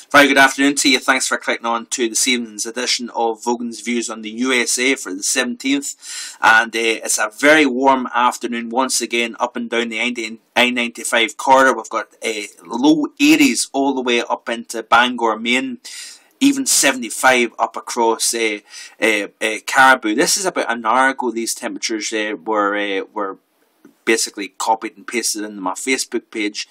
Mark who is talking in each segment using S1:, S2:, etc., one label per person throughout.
S1: Very good afternoon to you. Thanks for clicking on to this evening's edition of VOGAN'S Views on the USA for the 17th. And it's a very warm afternoon once again up and down the I-95 corridor. We've got low 80s all the way up into Bangor, Maine. Even 75 up across Caribou. This is about an hour ago. These temperatures were basically copied and pasted into my Facebook page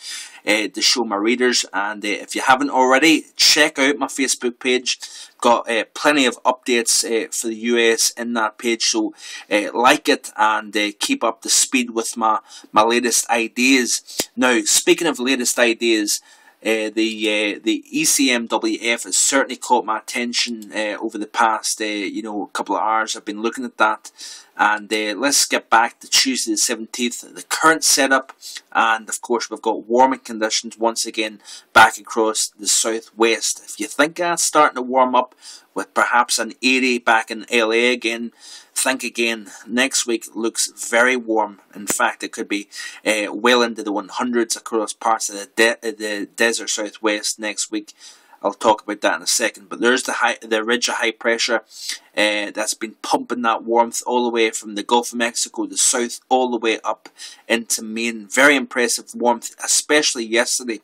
S1: to show my readers. And if you haven't already, check out my Facebook page. Got plenty of updates for the US in that page, so like it and keep up to speed with my latest ideas. Now, speaking of latest ideas, the ECMWF has certainly caught my attention over the past couple of hours. I've been looking at that, and let's get back to Tuesday the 17th, the current setup, and of course we've got warming conditions once again back across the southwest. If you think that's starting to warm up with perhaps an 80 back in LA again, think again. Next week looks very warm. In fact, it could be well into the 100s across parts of the desert southwest next week. I'll talk about that in a second. But there's the ridge of high pressure that's been pumping that warmth all the way from the Gulf of Mexico, the south, all the way up into Maine. Very impressive warmth, especially yesterday.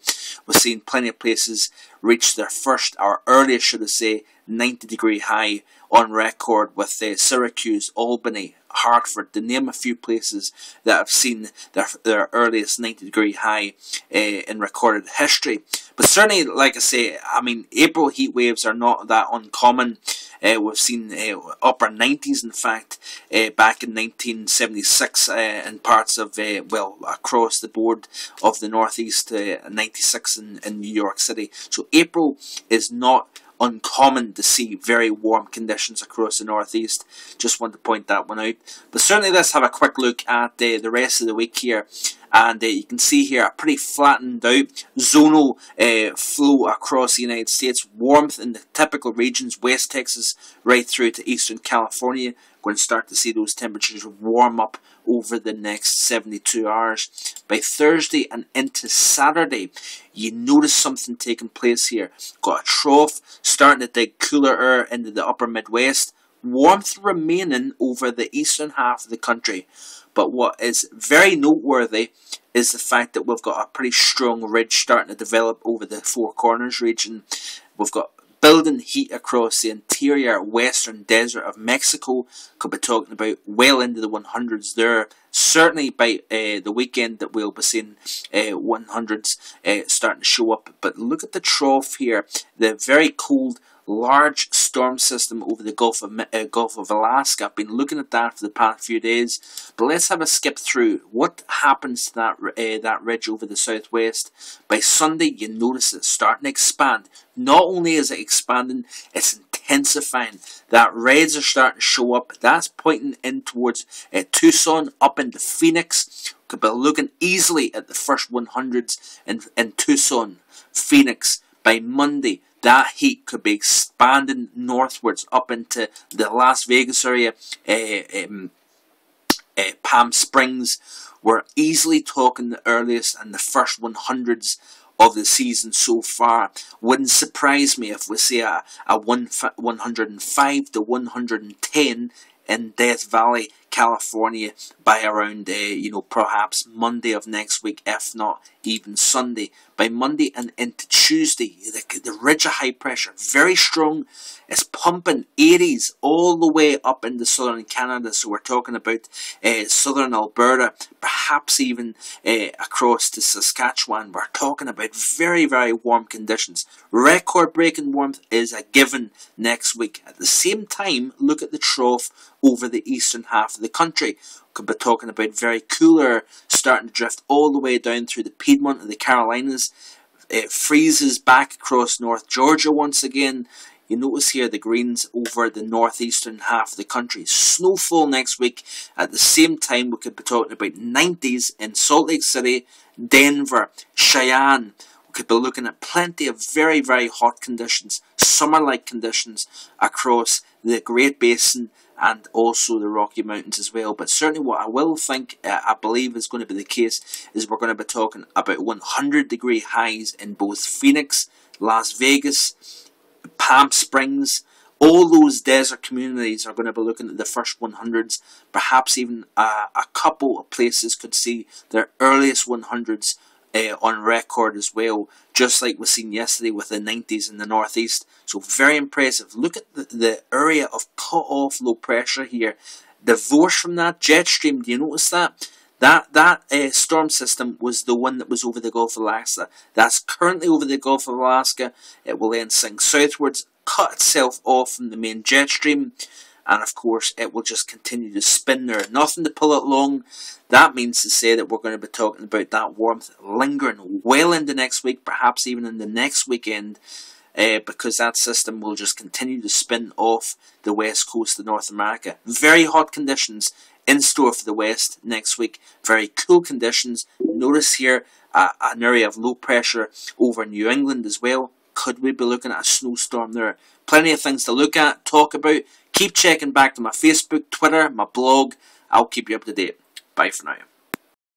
S1: We've seen plenty of places reach their first, or earliest, should I say, 90-degree high on record, with Syracuse, Albany, Hartford, to name a few places that have seen their earliest 90-degree high in recorded history. But certainly, like I say, I mean, April heat waves are not that uncommon. We've seen upper 90s, in fact, back in 1976 in parts of, across the board of the Northeast, 96 in New York City. So April is not uncommon to see very warm conditions across the Northeast. Just want to point that one out. But certainly let's have a quick look at the rest of the week here. And you can see here a pretty flattened out zonal flow across the United States. Warmth in the typical regions, West Texas right through to Eastern California. We're going to start to see those temperatures warm up over the next 72 hours. By Thursday and into Saturday, you notice something taking place here. Got a trough starting to dig cooler air into the upper Midwest. Warmth remaining over the eastern half of the country. But what is very noteworthy is the fact that we've got a pretty strong ridge starting to develop over the Four Corners region. We've got building heat across the interior western desert of Mexico. Could be talking about well into the 100s there. Certainly by the weekend that we'll be seeing 100s starting to show up. But look at the trough here. The very cold, large storm system over the Gulf of Alaska. I've been looking at that for the past few days. But let's have a skip through. What happens to that ridge over the southwest? By Sunday, you notice it starting to expand. Not only is it expanding, it's intensifying. That reds are starting to show up. That's pointing in towards Tucson, up into Phoenix. Could be looking easily at the first 100s in Tucson, Phoenix. By Monday, that heat could be expanding northwards up into the Las Vegas area, Palm Springs. We're easily talking the earliest and the first 100s of the season so far. Wouldn't surprise me if we see a 105 to 110 in Death Valley, California by around, perhaps Monday of next week, if not even Sunday. By Monday and into Tuesday, the ridge of high pressure, very strong. It's pumping 80s all the way up into southern Canada. So we're talking about southern Alberta, perhaps even across to Saskatchewan. We're talking about very, very warm conditions. Record-breaking warmth is a given next week. At the same time, look at the trough over the eastern half of the country. Could be talking about very cooler, starting to drift all the way down through the Piedmont and the Carolinas. It freezes back across North Georgia once again. You notice here the greens over the northeastern half of the country. Snowfall next week. At the same time, we could be talking about 90s in Salt Lake City, Denver, Cheyenne. We could be looking at plenty of very, very hot conditions, summer-like conditions across the Great Basin and also the Rocky Mountains as well. But certainly what I will think, I believe is going to be the case, is we're going to be talking about 100-degree highs in both Phoenix, Las Vegas, Palm Springs. All those desert communities are going to be looking at the first 100s. Perhaps even a couple of places could see their earliest 100s on record as well, just like we've seen yesterday with the 90s in the northeast. So very impressive. Look at the area of cut-off low pressure here. Divorced from that jet stream, do you notice that? That storm system was the one that was over the Gulf of Alaska. That's currently over the Gulf of Alaska. It will then sink southwards, cut itself off from the main jet stream, and of course it will just continue to spin there. Nothing to pull it along. That means to say that we're going to be talking about that warmth lingering well into next week, perhaps even in the next weekend, because that system will just continue to spin off the west coast of North America. Very hot conditions in store for the west next week. Very cool conditions. Notice here an area of low pressure over New England as well. Could we be looking at a snowstorm there? Plenty of things to look at, talk about. Keep checking back to my Facebook, Twitter, my blog. I'll keep you up to date. Bye for now.